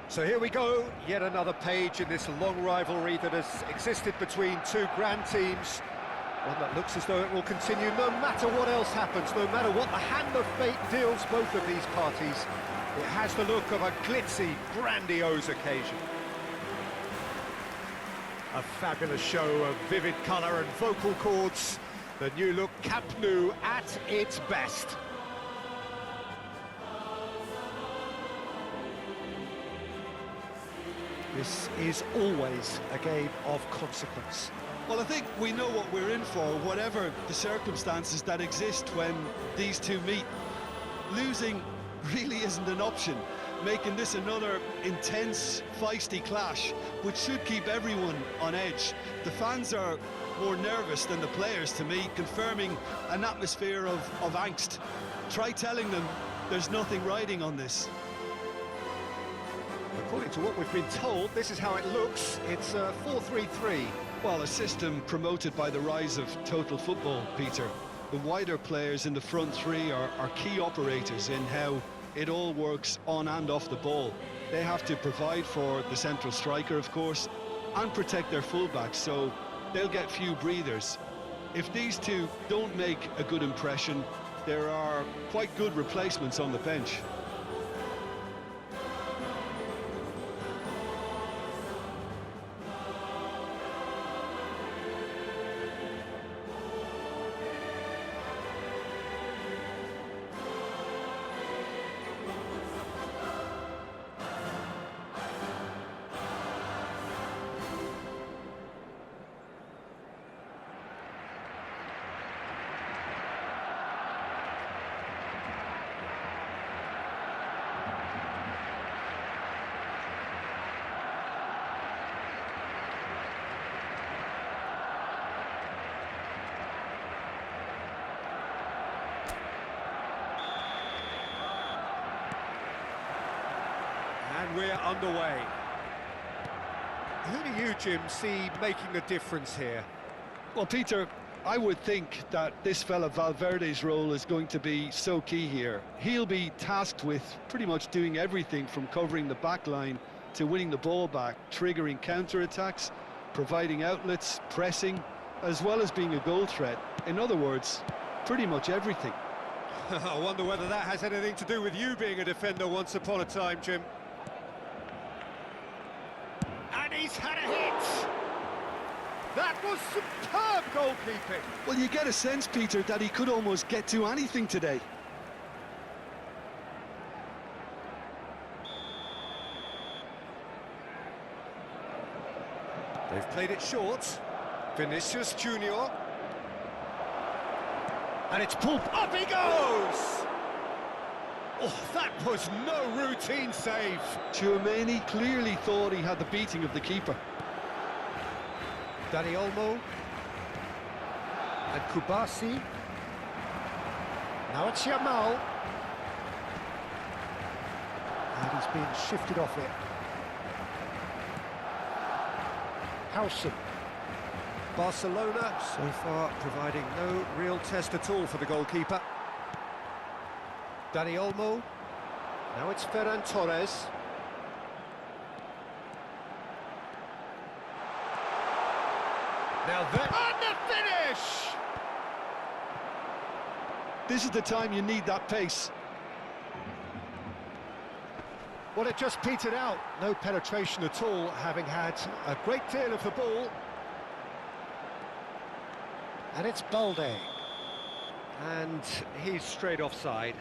So here we go, yet another page in this long rivalry that has existed between two grand teams. One that looks as though it will continue no matter what else happens, no matter what the hand of fate deals both of these parties. It has the look of a glitzy, grandiose occasion. A fabulous show of vivid colour and vocal cords. The new look Camp Nou at its best. This is always a game of consequence. Well, I think we know what we're in for, whatever the circumstances that exist when these two meet. Losing really isn't an option, making this another intense, feisty clash, which should keep everyone on edge. The fans are more nervous than the players, to me, confirming an atmosphere of angst. Try telling them there's nothing riding on this. According to what we've been told, this is how it looks. It's 4-3-3. Well, a system promoted by the rise of total football, Peter. The wider players in the front three are key operators in how it all works on and off the ball. They have to provide for the central striker, of course, and protect their fullbacks, so they'll get few breathers. If these two don't make a good impression, there are quite good replacements on the bench. And we're underway. Who do you, Jim, see making a difference here? Well, Peter, I would think that this fella Valverde's role is going to be so key here. He'll be tasked with pretty much doing everything from covering the back line to winning the ball back, triggering counter-attacks, providing outlets, pressing, as well as being a goal threat. In other words, pretty much everything. I wonder whether that has anything to do with you being a defender once upon a time, Jim. And he's had a hit! That was superb goalkeeping! Well, you get a sense, Peter, that he could almost get to anything today. They've played it short. Vinicius Junior. And it's pulled up he goes! Oh, that was no routine save. Tchouaméni clearly thought he had the beating of the keeper. Dani Olmo. And Kubasi. Now it's Yamal. And he's being shifted off it. Howson. Barcelona, so far, providing no real test at all for the goalkeeper. Dani Olmo. Now it's Ferran Torres. Now there... And the finish! This is the time you need that pace. Well, it just petered out. No penetration at all, having had a great deal of the ball. And it's Balde. And he's straight offside.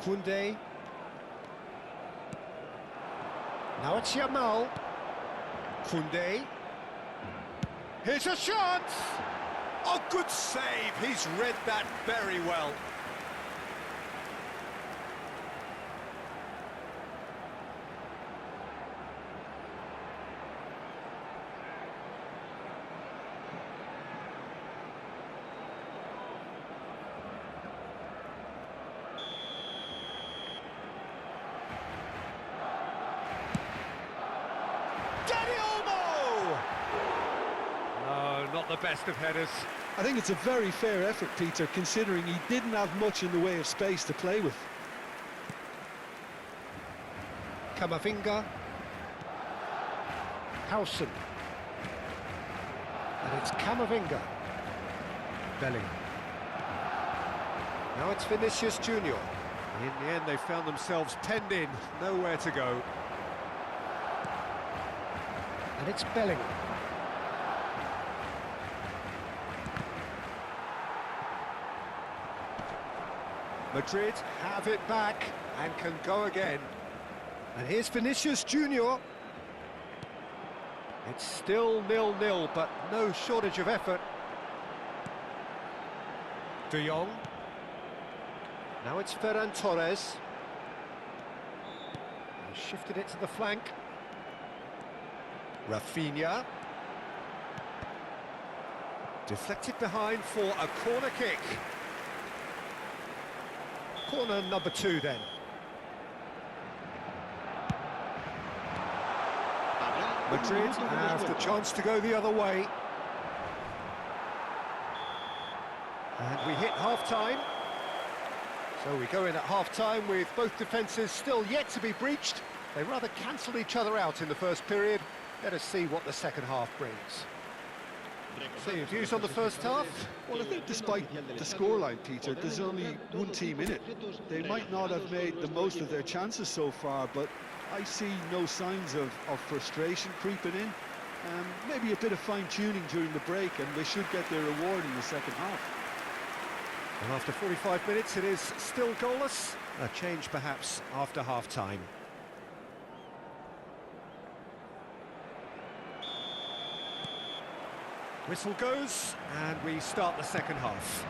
Koundé. Now it's Yamal. Koundé. Here's a shot! Oh, good save! He's read that very well. not the best of headers. I think it's a very fair effort, Peter, considering he didn't have much in the way of space to play with. Camavinga. Howson. And it's Camavinga. Bellingham. Now it's Vinicius Junior. In the end, they found themselves penned in, nowhere to go. And it's Bellingham. Madrid have it back and can go again. And here's Vinicius Junior. It's still 0-0, but no shortage of effort. De Jong. Now it's Ferran Torres. He shifted it to the flank. Rafinha. Deflected behind for a corner kick. Corner number 2 then. Madrid have the chance to go the other way. And we hit half-time. So we go in at half-time with both defences still yet to be breached. They rather cancelled each other out in the first period. Let us see what the second half brings. So your views on the first half? Well, I think despite the scoreline, Peter, there's only one team in it. They might not have made the most of their chances so far, but I see no signs of frustration creeping in. Maybe a bit of fine-tuning during the break, and they should get their reward in the second half. And after 45 minutes, it is still goalless. A change, perhaps, after half-time. Whistle goes, and we start the second half.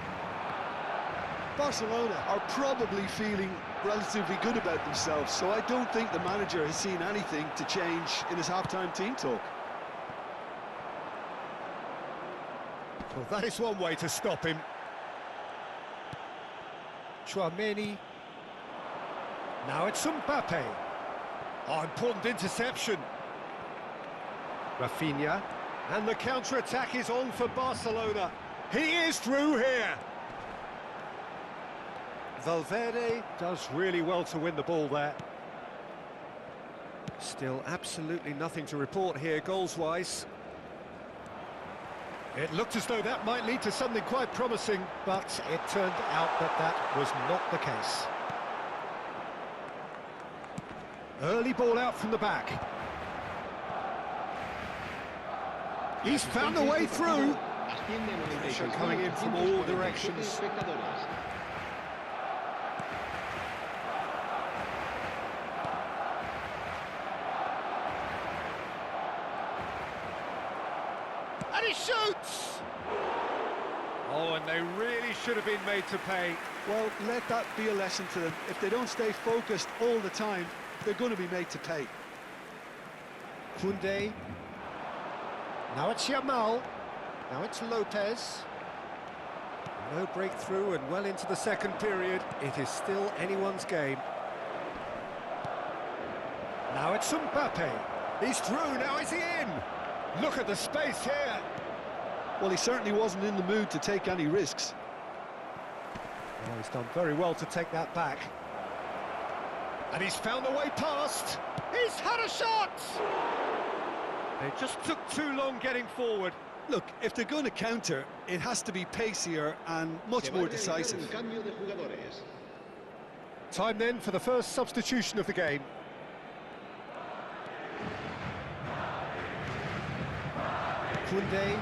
Barcelona are probably feeling relatively good about themselves, so I don't think the manager has seen anything to change in his half-time team talk. Well, that is one way to stop him. Tchouaméni. Now it's Mbappe. Oh, important interception. Rafinha. And the counter-attack is on for Barcelona. He is through here. Valverde does really well to win the ball there. Still absolutely nothing to report here goals-wise. It looked as though that might lead to something quite promising, but it turned out that that was not the case. Early ball out from the back. He's found a way through. Pressure coming in from all directions. And he shoots! Oh, and they really should have been made to pay. Well, let that be a lesson to them. If they don't stay focused all the time, they're going to be made to pay. Koundé. Now it's Yamal. Now it's Lopez. No breakthrough and well into the second period. It is still anyone's game. Now it's Mbappe. He's through, now is he in? Look at the space here. Well, he certainly wasn't in the mood to take any risks. Oh, he's done very well to take that back. And he's found a way past. He's had a shot! It just took too long getting forward. Look, if they're going to counter, it has to be pacier and much more decisive. Time then for the first substitution of the game. Koundé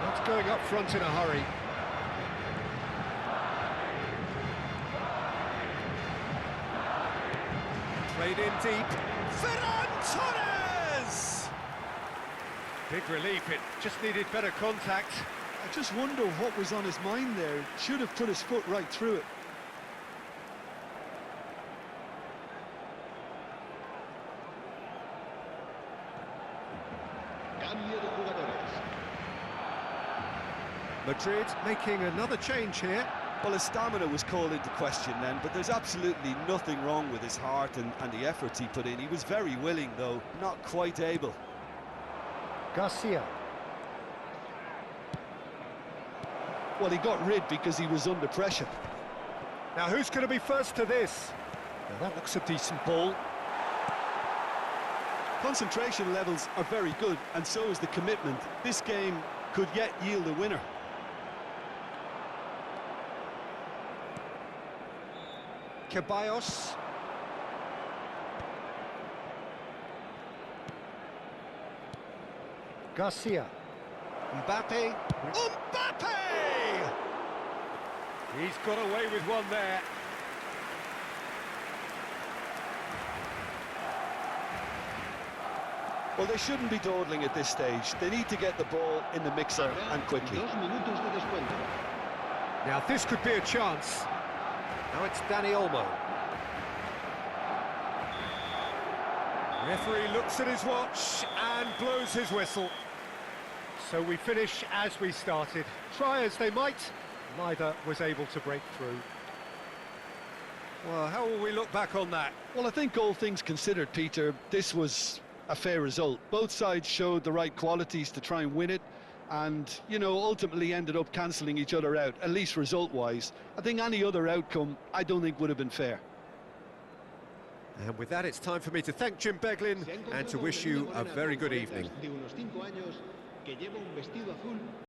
not going up front in a hurry. Played in deep. Ferran Torres! Big relief, it just needed better contact. I just wonder what was on his mind there. Should have put his foot right through it. Madrid making another change here. Well, his stamina was called into question then, but there's absolutely nothing wrong with his heart and the efforts he put in. He was very willing, though, not quite able. Garcia. Well, he got rid because he was under pressure. Now, who's going to be first to this? Now, that looks a decent ball. Concentration levels are very good, and so is the commitment. This game could yet yield a winner. Ceballos. Garcia. Mbappe. Mbappe! He's got away with one there. Well, they shouldn't be dawdling at this stage. They need to get the ball in the mixer and quickly. Now, this could be a chance. Now it's Dani Olmo. Referee looks at his watch and blows his whistle. So we finish as we started. Try as they might, neither was able to break through. Well, how will we look back on that? Well, I think all things considered, Peter, this was a fair result. Both sides showed the right qualities to try and win it, and, you know, ultimately ended up cancelling each other out, at least result-wise. I think any other outcome, I don't think would have been fair. And with that, it's time for me to thank Jim Beglin and to wish you a very good evening.